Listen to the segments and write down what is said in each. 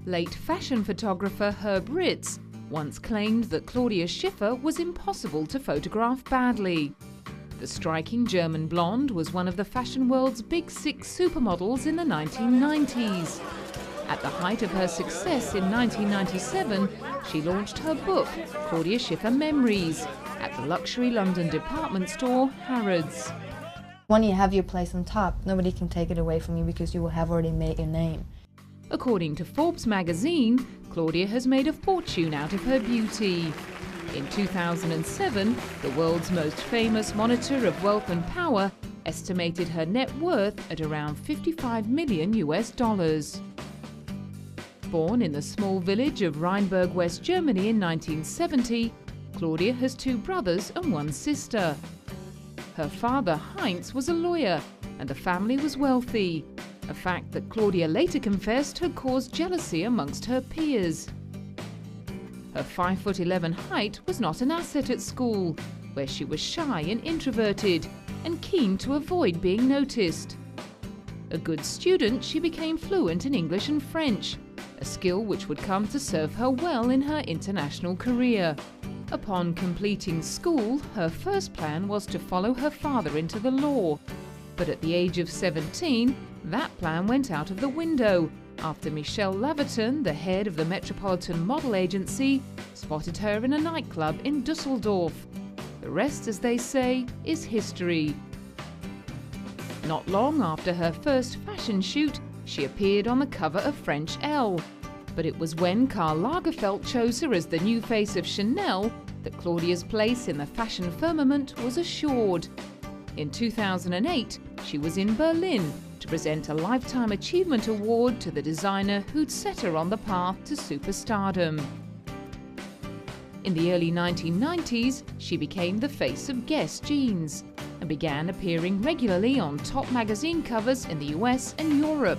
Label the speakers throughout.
Speaker 1: Late fashion photographer Herb Ritz once claimed that Claudia Schiffer was impossible to photograph badly. The striking German blonde was one of the fashion world's big six supermodels in the 1990s. At the height of her success in 1997, she launched her book, Claudia Schiffer Memories, at the luxury London department store Harrods.
Speaker 2: When you have your place on top, nobody can take it away from you because you will have already made your name.
Speaker 1: According to Forbes magazine, Claudia has made a fortune out of her beauty. In 2007, the world's most famous monitor of wealth and power estimated her net worth at around $55 million. Born in the small village of Rheinberg, West Germany in 1970, Claudia has two brothers and one sister. Her father, Heinz, was a lawyer, and the family was wealthy, a fact that Claudia later confessed had caused jealousy amongst her peers. Her 5'11" height was not an asset at school, where she was shy and introverted, and keen to avoid being noticed. A good student, she became fluent in English and French, a skill which would come to serve her well in her international career. Upon completing school, her first plan was to follow her father into the law. But at the age of 17, that plan went out of the window after Michelle Laverton, the head of the Metropolitan Model Agency, spotted her in a nightclub in Dusseldorf. The rest, as they say, is history. Not long after her first fashion shoot, she appeared on the cover of French Elle. But it was when Karl Lagerfeld chose her as the new face of Chanel that Claudia's place in the fashion firmament was assured. In 2008, she was in Berlin to present a Lifetime Achievement Award to the designer who'd set her on the path to superstardom. In the early 1990s, she became the face of Guess jeans and began appearing regularly on top magazine covers in the US and Europe,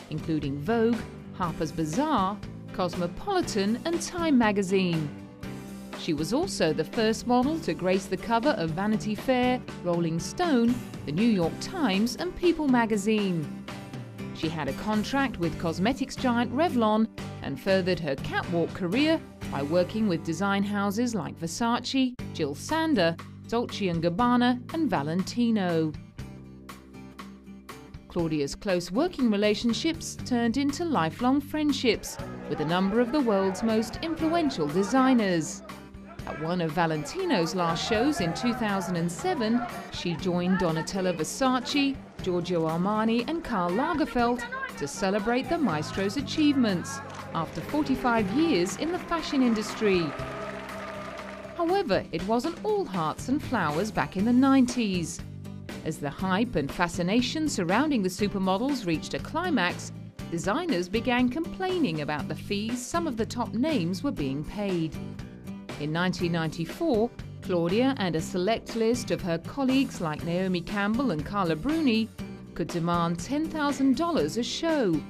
Speaker 1: including Vogue, Harper's Bazaar, Cosmopolitan and Time magazine. She was also the first model to grace the cover of Vanity Fair, Rolling Stone, the New York Times and People magazine. She had a contract with cosmetics giant Revlon and furthered her catwalk career by working with design houses like Versace, Jill Sander, Dolce & Gabbana and Valentino. Claudia's close working relationships turned into lifelong friendships with a number of the world's most influential designers. At one of Valentino's last shows in 2007, she joined Donatella Versace, Giorgio Armani and Karl Lagerfeld to celebrate the maestro's achievements after 45 years in the fashion industry. However, it wasn't all hearts and flowers back in the 90s. As the hype and fascination surrounding the supermodels reached a climax, designers began complaining about the fees some of the top names were being paid. In 1994, Claudia and a select list of her colleagues like Naomi Campbell and Carla Bruni could demand $10,000 a show.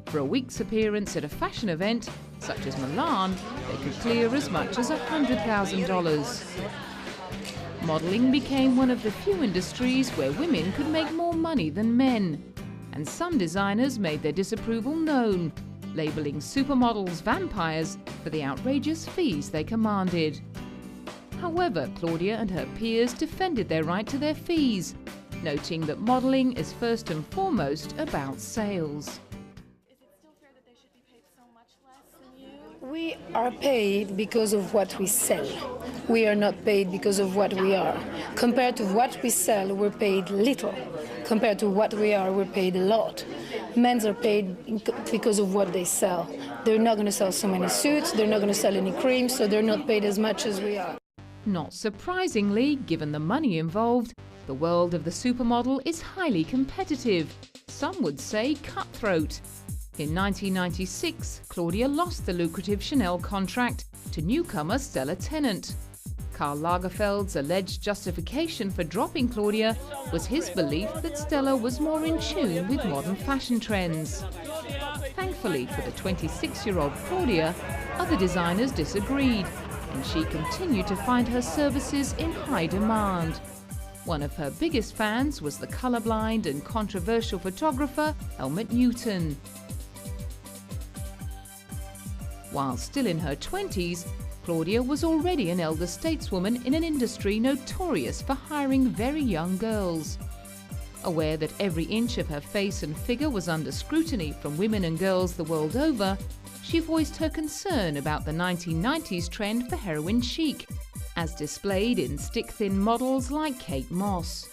Speaker 1: For a week's appearance at a fashion event, such as Milan, they could clear as much as $100,000. Modeling became one of the few industries where women could make more money than men, and some designers made their disapproval known, labeling supermodels vampires for the outrageous fees they commanded. However, Claudia and her peers defended their right to their fees, noting that modeling is first and foremost about sales.
Speaker 3: Is it still fair that they should be paid so much less than you?
Speaker 4: We are paid because of what we sell. We are not paid because of what we are. Compared to what we sell, we're paid little. Compared to what we are, we're paid a lot. Men are paid because of what they sell. They're not going to sell so many suits, they're not going to sell any creams, so they're not paid as much as we are.
Speaker 1: Not surprisingly, given the money involved, the world of the supermodel is highly competitive. Some would say cutthroat. In 1996, Claudia lost the lucrative Chanel contract to newcomer Stella Tennant. Karl Lagerfeld's alleged justification for dropping Claudia was his belief that Stella was more in tune with modern fashion trends. Thankfully for the 26-year-old Claudia, other designers disagreed, and she continued to find her services in high demand. One of her biggest fans was the colorblind and controversial photographer Helmut Newton. While still in her 20s, Claudia was already an elder stateswoman in an industry notorious for hiring very young girls. Aware that every inch of her face and figure was under scrutiny from women and girls the world over, she voiced her concern about the 1990s trend for heroin chic, as displayed in stick-thin models like Kate Moss.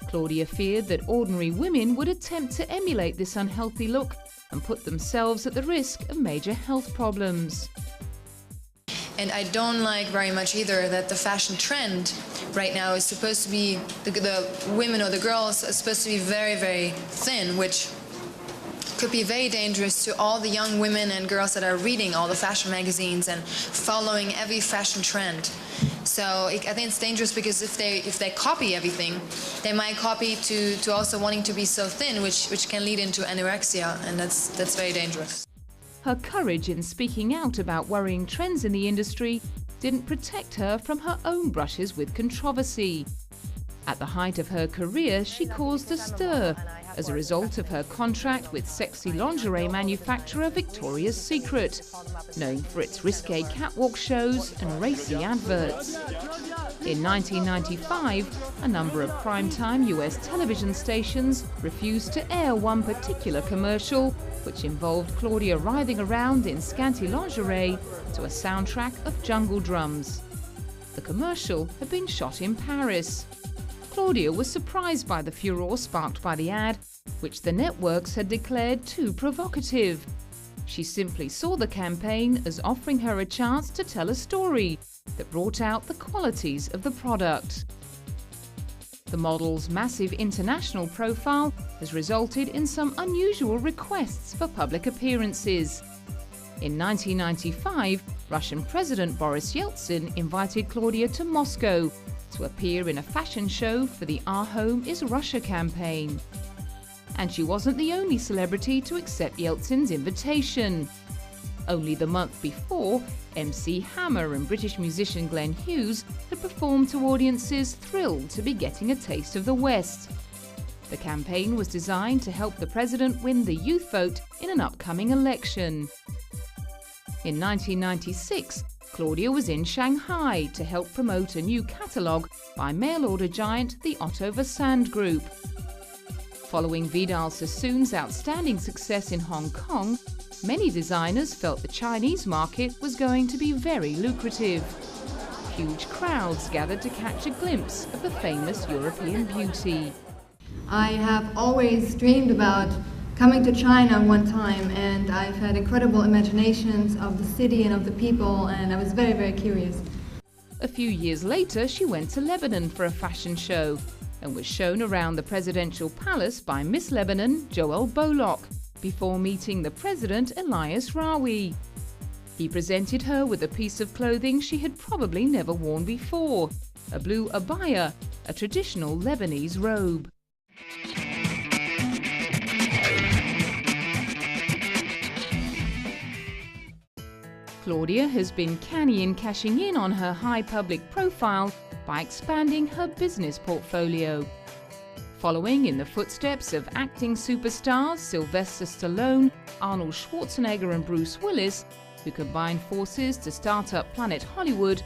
Speaker 1: Claudia feared that ordinary women would attempt to emulate this unhealthy look and put themselves at the risk of major health problems.
Speaker 5: And I don't like very much either that the fashion trend right now is supposed to be, the women or the girls are supposed to be very, very thin, which could be very dangerous to all the young women and girls that are reading all the fashion magazines and following every fashion trend. So I think it's dangerous because if they copy everything, they might copy to also wanting to be so thin, which can lead into anorexia, and that's very dangerous.
Speaker 1: Her courage in speaking out about worrying trends in the industry didn't protect her from her own brushes with controversy. At the height of her career, she caused a stir as a result of her contract with sexy lingerie manufacturer Victoria's Secret, known for its risque catwalk shows and racy adverts. In 1995, a number of primetime US television stations refused to air one particular commercial, which involved Claudia writhing around in scanty lingerie to a soundtrack of jungle drums. The commercial had been shot in Paris. Claudia was surprised by the furore sparked by the ad, which the networks had declared too provocative. She simply saw the campaign as offering her a chance to tell a story that brought out the qualities of the product. The model's massive international profile has resulted in some unusual requests for public appearances. In 1995, Russian President Boris Yeltsin invited Claudia to Moscow to appear in a fashion show for the Our Home is Russia campaign. And she wasn't the only celebrity to accept Yeltsin's invitation. Only the month before, MC Hammer and British musician Glenn Hughes had performed to audiences thrilled to be getting a taste of the West. The campaign was designed to help the president win the youth vote in an upcoming election. In 1996, Claudia was in Shanghai to help promote a new catalogue by mail-order giant the Otto Versand Group. Following Vidal Sassoon's outstanding success in Hong Kong, many designers felt the Chinese market was going to be very lucrative. Huge crowds gathered to catch a glimpse of the famous European beauty.
Speaker 2: I have always dreamed about coming to China one time, and I've had incredible imaginations of the city and of the people, and I was very, very curious.
Speaker 1: A few years later, she went to Lebanon for a fashion show and was shown around the presidential palace by Miss Lebanon, Joel Bolok, before meeting the president, Elias Rawi. He presented her with a piece of clothing she had probably never worn before, a blue abaya, a traditional Lebanese robe. Claudia has been canny in cashing in on her high public profile by expanding her business portfolio. Following in the footsteps of acting superstars Sylvester Stallone, Arnold Schwarzenegger and Bruce Willis, who combined forces to start up Planet Hollywood,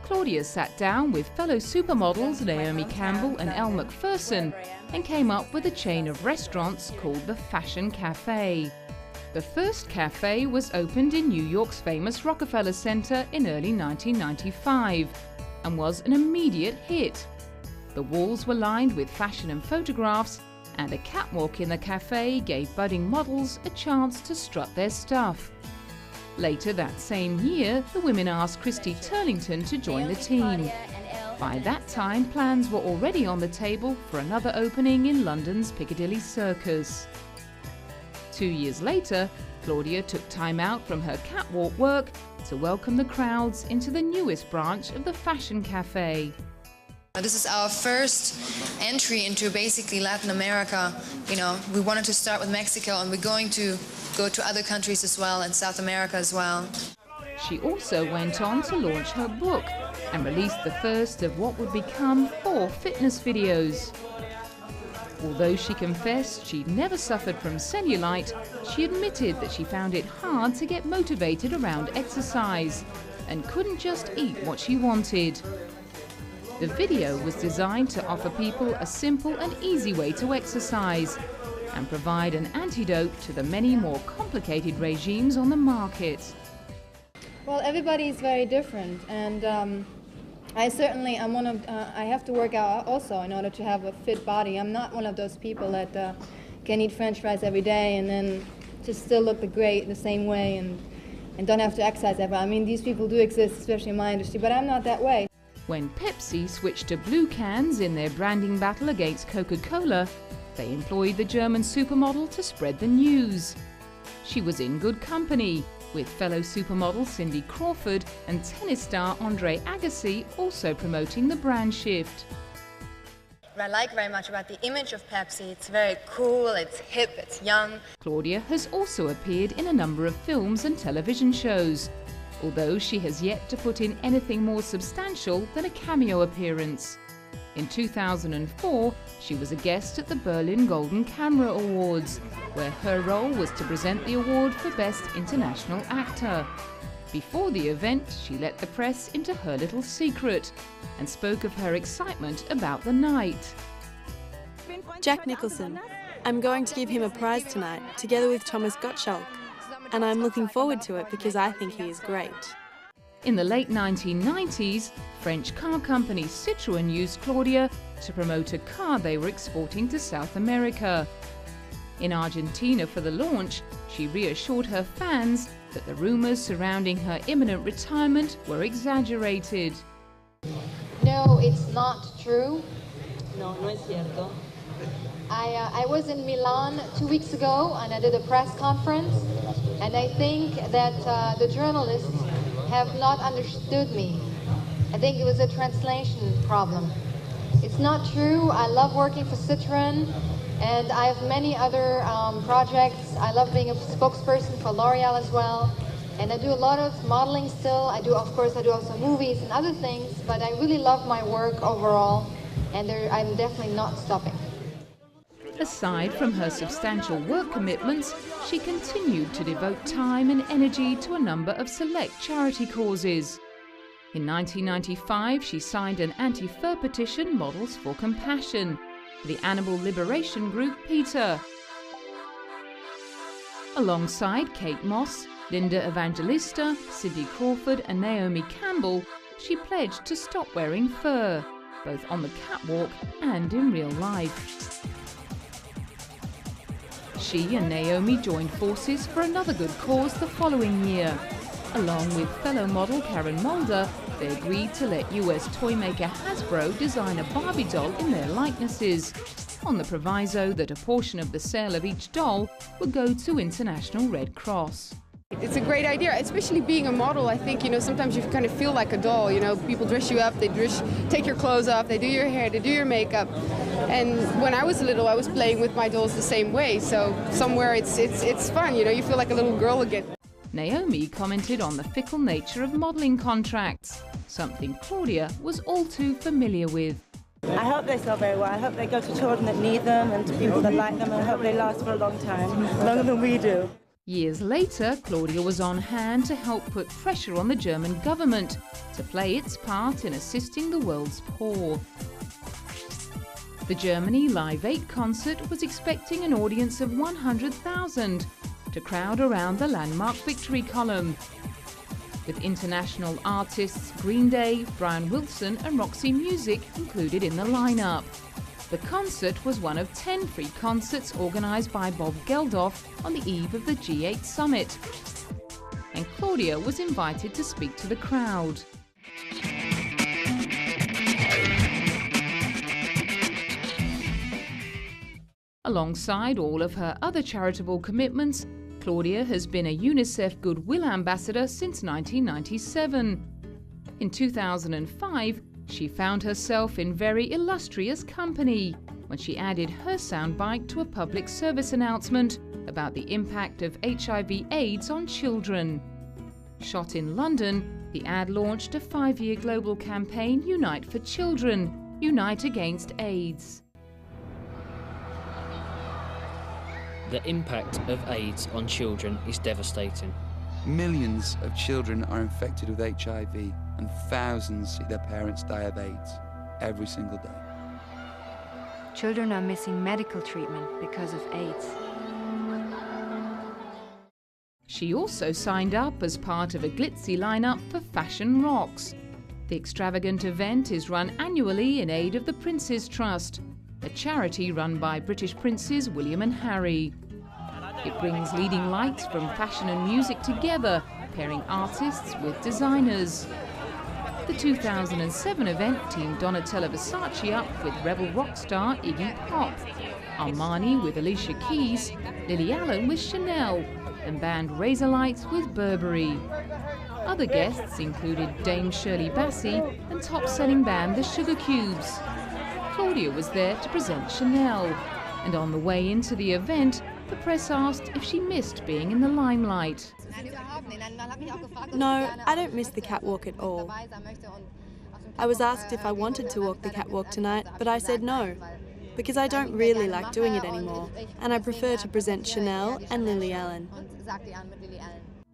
Speaker 1: Claudia sat down with fellow supermodels Naomi Campbell and Elle Macpherson and came up with a chain of restaurants called the Fashion Cafe. The first cafe was opened in New York's famous Rockefeller Center in early 1995 and was an immediate hit. The walls were lined with fashion and photographs, and a catwalk in the cafe gave budding models a chance to strut their stuff. Later that same year, the women asked Christy Turlington to join the team. By that time, plans were already on the table for another opening in London's Piccadilly Circus. 2 years later, Claudia took time out from her catwalk work to welcome the crowds into the newest branch of the Fashion Cafe.
Speaker 5: This is our first entry into basically Latin America. You know, we wanted to start with Mexico, and we're going to go to other countries as well, and South America as well.
Speaker 1: She also went on to launch her book and released the first of what would become 4 fitness videos. Although she confessed she'd never suffered from cellulite, she admitted that she found it hard to get motivated around exercise and couldn't just eat what she wanted. The video was designed to offer people a simple and easy way to exercise and provide an antidote to the many more complicated regimes on the market.
Speaker 2: Well, everybody is very different, and I have to work out also in order to have a fit body. I'm not one of those people that can eat French fries every day and then just still look the same way and don't have to exercise ever. I mean, these people do exist, especially in my industry, but I'm not that way.
Speaker 1: When Pepsi switched to blue cans in their branding battle against Coca-Cola, they employed the German supermodel to spread the news. She was in good company, with fellow supermodel Cindy Crawford and tennis star Andre Agassi also promoting the brand shift.
Speaker 5: What I like very much about the image of Pepsi, it's very cool, it's hip, it's young.
Speaker 1: Claudia has also appeared in a number of films and television shows, although she has yet to put in anything more substantial than a cameo appearance. In 2004, she was a guest at the Berlin Golden Camera Awards, where her role was to present the award for Best International Actor. Before the event, she let the press into her little secret and spoke of her excitement about the night.
Speaker 6: Jack Nicholson. I'm going to give him a prize tonight, together with Thomas Gottschalk, and I'm looking forward to it because I think he is great.
Speaker 1: In the late 1990s, French car company Citroën used Claudia to promote a car they were exporting to South America. In Argentina for the launch, she reassured her fans that the rumors surrounding her imminent retirement were exaggerated.
Speaker 7: No, it's not true. No, no es cierto. I was in Milan 2 weeks ago and I did a press conference, and I think that the journalists have not understood me. I think it was a translation problem. It's not true. I love working for Citroën, and I have many other projects. I love being a spokesperson for L'Oreal as well, and I do a lot of modeling still. Of course I do also movies and other things, but I really love my work overall, and I'm definitely not stopping.
Speaker 1: Aside from her substantial work commitments, she continued to devote time and energy to a number of select charity causes. In 1995, she signed an anti-fur petition, Models for Compassion, for the animal liberation group PETA. Alongside Kate Moss, Linda Evangelista, Cindy Crawford and Naomi Campbell, she pledged to stop wearing fur, both on the catwalk and in real life. She and Naomi joined forces for another good cause the following year. Along with fellow model Karen Mulder, they agreed to let US toy maker Hasbro design a Barbie doll in their likenesses, on the proviso that a portion of the sale of each doll would go to International Red Cross.
Speaker 8: It's a great idea, especially being a model. I think, sometimes you kind of feel like a doll. People dress you up, they take your clothes off, they do your hair, they do your makeup. And when I was little, I was playing with my dolls the same way. So somewhere it's fun, you feel like a little girl again.
Speaker 1: Naomi commented on the fickle nature of modeling contracts, something Claudia was all too familiar with.
Speaker 9: I hope they sell very well. I hope they go to children that need them and to people that like them, and I hope they last for a long time, longer than we do.
Speaker 1: Years later, Claudia was on hand to help put pressure on the German government to play its part in assisting the world's poor. The Germany Live 8 concert was expecting an audience of 100,000 to crowd around the landmark Victory Column, with international artists Green Day, Brian Wilson and Roxy Music included in the lineup. The concert was one of 10 free concerts organised by Bob Geldof on the eve of the G8 summit, and Claudia was invited to speak to the crowd. Alongside all of her other charitable commitments, Claudia has been a UNICEF Goodwill Ambassador since 1997. In 2005, she found herself in very illustrious company when she added her soundbite to a public service announcement about the impact of HIV/AIDS on children. Shot in London, the ad launched a 5-year global campaign, Unite for Children, Unite Against AIDS.
Speaker 10: The impact of AIDS on children is devastating.
Speaker 11: Millions of children are infected with HIV and thousands see their parents die of AIDS every single day.
Speaker 12: Children are missing medical treatment because of AIDS.
Speaker 1: She also signed up as part of a glitzy lineup for Fashion Rocks. The extravagant event is run annually in aid of the Prince's Trust, a charity run by British Princes William and Harry. It brings leading lights from fashion and music together, pairing artists with designers. The 2007 event teamed Donatella Versace up with rebel rock star Iggy Pop, Armani with Alicia Keys, Lily Allen with Chanel, and band Razorlights with Burberry. Other guests included Dame Shirley Bassey and top-selling band The Sugar Cubes. Claudia was there to present Chanel, and on the way into the event, the press asked if she missed being in the limelight.
Speaker 6: No, I don't miss the catwalk at all. I was asked if I wanted to walk the catwalk tonight, but I said no, because I don't really like doing it anymore, and I prefer to present Chanel and Lily Allen.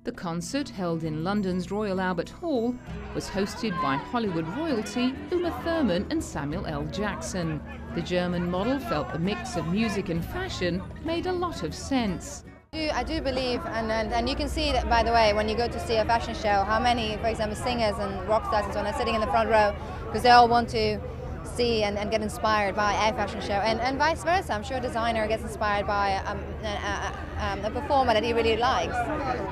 Speaker 1: The concert, held in London's Royal Albert Hall, was hosted by Hollywood royalty Uma Thurman and Samuel L. Jackson. The German model felt the mix of music and fashion made a lot of sense.
Speaker 2: I do believe, and you can see that, by the way, when you go to see a fashion show, how many, for example, singers and rock stars and so on are sitting in the front row because they all want to see and get inspired by a fashion show, and vice versa. I'm sure a designer gets inspired by a performer that he really likes.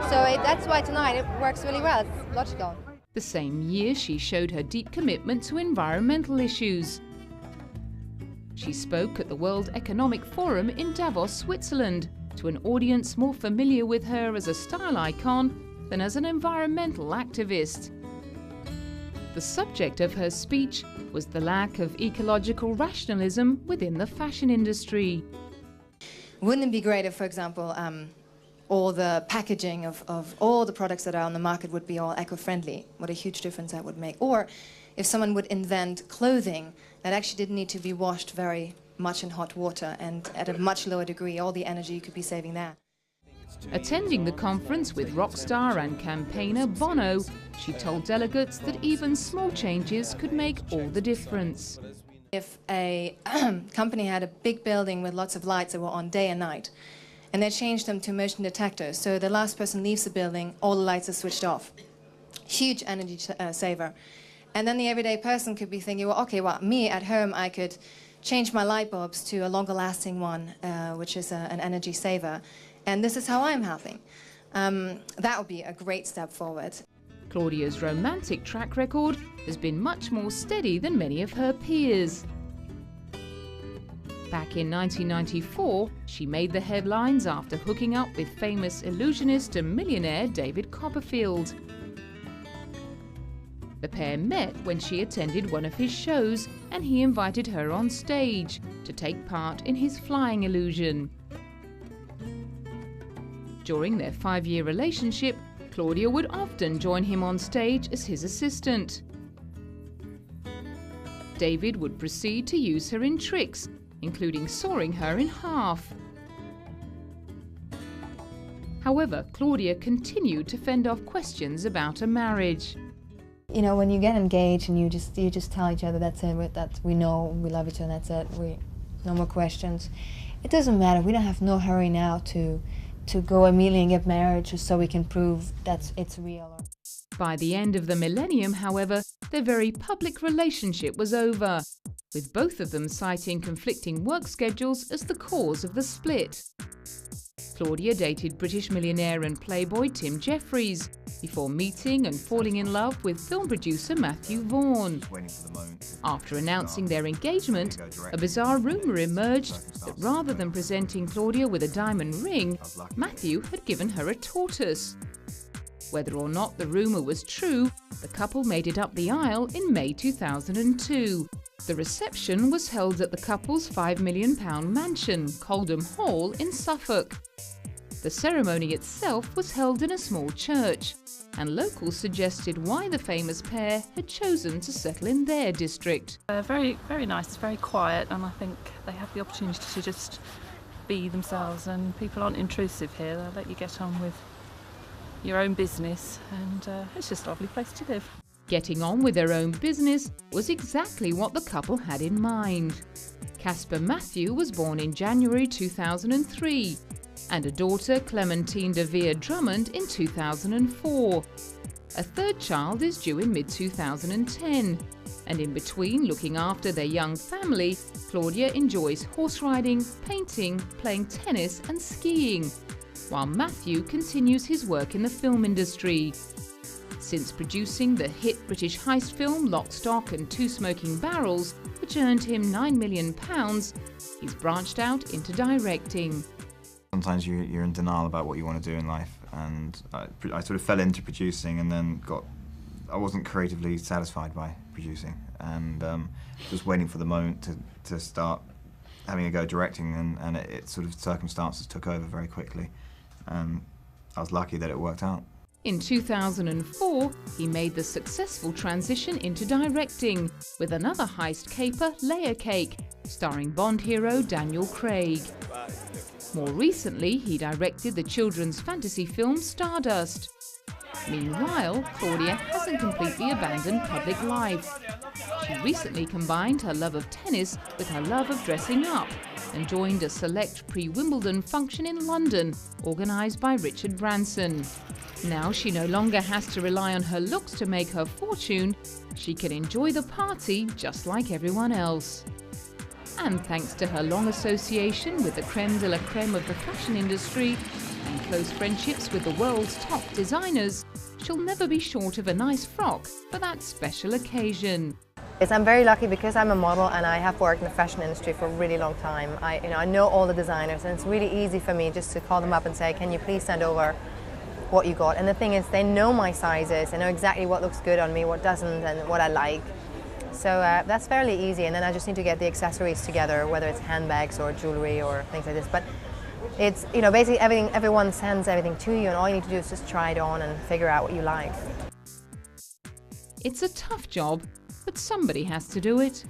Speaker 2: So that's why tonight it works really well. It's logical.
Speaker 1: The same year, she showed her deep commitment to environmental issues. She spoke at the World Economic Forum in Davos, Switzerland, to an audience more familiar with her as a style icon than as an environmental activist. The subject of her speech was the lack of ecological rationalism within the fashion industry.
Speaker 5: Wouldn't it be great if, for example, all the packaging of all the products that are on the market would be all eco-friendly? What a huge difference that would make. Or if someone would invent clothing that actually didn't need to be washed very much in hot water, and at a much lower degree, all the energy you could be saving there.
Speaker 1: Attending the conference with rock star and campaigner Bono, she told delegates that even small changes could make all the difference.
Speaker 5: If a company had a big building with lots of lights that were on day and night, and they changed them to motion detectors, so the last person leaves the building, all the lights are switched off. Huge energy saver. And then the everyday person could be thinking, well, okay, well, me at home, I could change my light bulbs to a longer lasting one, which is an energy saver. And this is how I'm happy. That would be a great step forward.
Speaker 1: Claudia's romantic track record has been much more steady than many of her peers. Back in 1994, she made the headlines after hooking up with famous illusionist and millionaire David Copperfield. The pair met when she attended one of his shows, and he invited her on stage to take part in his flying illusion. During their 5-year relationship, Claudia would often join him on stage as his assistant. David would proceed to use her in tricks, including sawing her in half. However, Claudia continued to fend off questions about a marriage.
Speaker 2: You know, when you get engaged and you just tell each other that's it, that we know we love each other, that's it, no more questions. It doesn't matter. We don't have no hurry now to go immediately and get married just so we can prove that it's real.
Speaker 1: By the end of the millennium, however, their very public relationship was over, with both of them citing conflicting work schedules as the cause of the split. Claudia dated British millionaire and playboy Tim Jeffries before meeting and falling in love with film producer Matthew Vaughn. After announcing their engagement, a bizarre rumour emerged that rather than presenting Claudia with a diamond ring, Matthew had given her a tortoise. Whether or not the rumour was true, the couple made it up the aisle in May 2002. The reception was held at the couple's £5 million mansion, Coldham Hall in Suffolk. The ceremony itself was held in a small church, and locals suggested why the famous pair had chosen to settle in their district.
Speaker 13: Very, very nice, very quiet, and I think they have the opportunity to just be themselves, and people aren't intrusive here. They'll let you get on with your own business, and it's just a lovely place to live.
Speaker 1: Getting on with their own business was exactly what the couple had in mind. Casper Matthew was born in January 2003, and a daughter, Clementine de Vere Drummond, in 2004. A third child is due in mid-2010, and in between looking after their young family, Claudia enjoys horse riding, painting, playing tennis and skiing, while Matthew continues his work in the film industry. Since producing the hit British heist film Lock, Stock and Two Smoking Barrels, which earned him £9 million, he's branched out into directing.
Speaker 14: Sometimes you're in denial about what you want to do in life, and I sort of fell into producing, and then I wasn't creatively satisfied by producing, and just waiting for the moment to start having a go directing, and it sort of circumstances took over very quickly, and I was lucky that it worked out.
Speaker 1: In 2004, he made the successful transition into directing with another heist caper, Layer Cake, starring Bond hero Daniel Craig. More recently, he directed the children's fantasy film Stardust. Meanwhile, Claudia hasn't completely abandoned public life. She recently combined her love of tennis with her love of dressing up and joined a select pre-Wimbledon function in London, organised by Richard Branson. Now she no longer has to rely on her looks to make her fortune. She can enjoy the party just like everyone else. And thanks to her long association with the creme de la creme of the fashion industry and close friendships with the world's top designers, she'll never be short of a nice frock for that special occasion.
Speaker 15: Yes, I'm very lucky because I'm a model and I have worked in the fashion industry for a really long time. I know all the designers, and it's really easy for me just to call them up and say, can you please send over what you got? And the thing is, they know my sizes, they know exactly what looks good on me, what doesn't, and what I like. So that's fairly easy, and then I just need to get the accessories together, whether it's handbags or jewelry or things like this. But it's, you know, basically everyone sends everything to you, and all you need to do is just try it on and figure out what you like.
Speaker 1: It's a tough job, but somebody has to do it.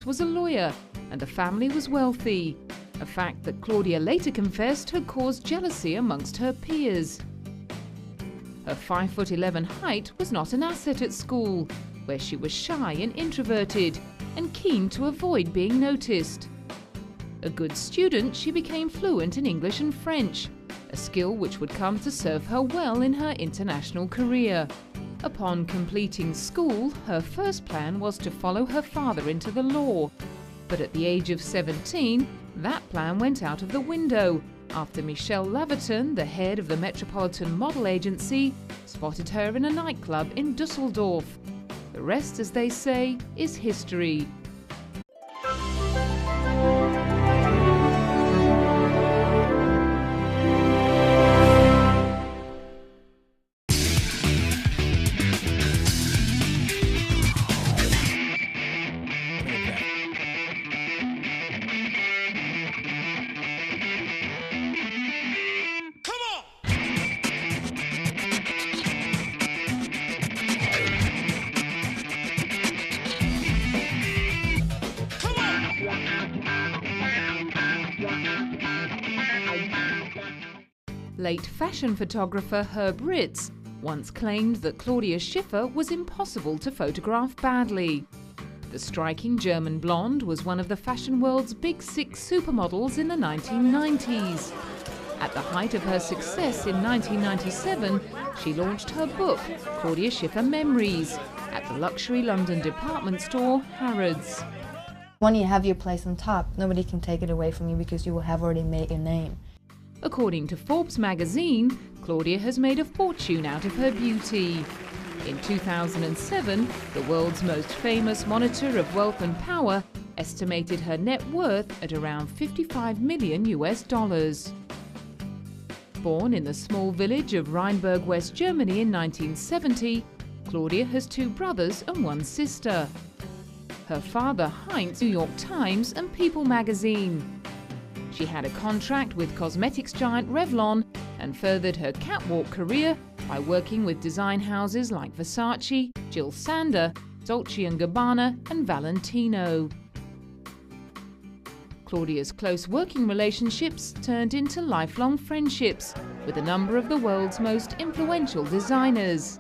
Speaker 1: Was a lawyer, and the family was wealthy, a fact that Claudia later confessed had caused jealousy amongst her peers. Her 5'11" height was not an asset at school, where she was shy and introverted and keen to avoid being noticed. A good student, she became fluent in English and French, a skill which would come to serve her well in her international career. Upon completing school, her first plan was to follow her father into the law. But at the age of 17, that plan went out of the window after Michelle Laverton, the head of the Metropolitan Model Agency, spotted her in a nightclub in Dusseldorf. The rest, as they say, is history. Late fashion photographer Herb Ritz once claimed that Claudia Schiffer was impossible to photograph badly. The striking German blonde was one of the fashion world's big six supermodels in the 1990s. At the height of her success in 1997, she launched her book, Claudia Schiffer Memories, at the luxury London department store Harrods.
Speaker 15: When you have your place on top, nobody can take it away from you because you will have already made your name.
Speaker 1: According to Forbes magazine, Claudia has made a fortune out of her beauty. In 2007, the world's most famous monitor of wealth and power estimated her net worth at around $55 million. Born in the small village of Rheinberg, West Germany in 1970, Claudia has 2 brothers and 1 sister. Her father, Heinz, New York Times and People magazine. She had a contract with cosmetics giant Revlon and furthered her catwalk career by working with design houses like Versace, Jill Sander, Dolce & Gabbana and Valentino. Claudia's close working relationships turned into lifelong friendships with a number of the world's most influential designers.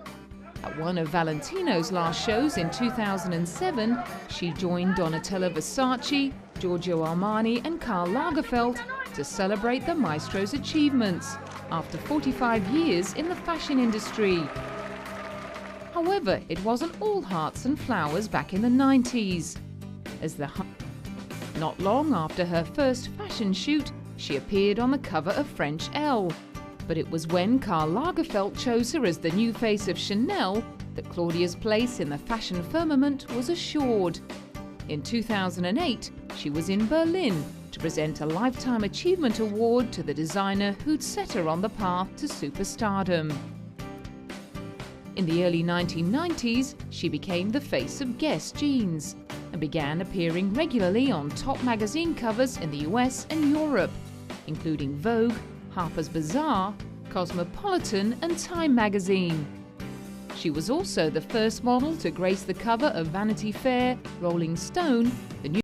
Speaker 1: At one of Valentino's last shows in 2007, she joined Donatella Versace, Giorgio Armani and Karl Lagerfeld to celebrate the maestro's achievements after 45 years in the fashion industry. However, it wasn't all hearts and flowers back in the 90s. Not long after her first fashion shoot, she appeared on the cover of French Elle. But it was when Karl Lagerfeld chose her as the new face of Chanel that Claudia's place in the fashion firmament was assured. In 2008, she was in Berlin to present a Lifetime Achievement Award to the designer who'd set her on the path to superstardom. In the early 1990s, she became the face of Guess jeans and began appearing regularly on top magazine covers in the US and Europe, including Vogue, Harper's Bazaar, Cosmopolitan and Time magazine. She was also the first model to grace the cover of Vanity Fair, Rolling Stone, the New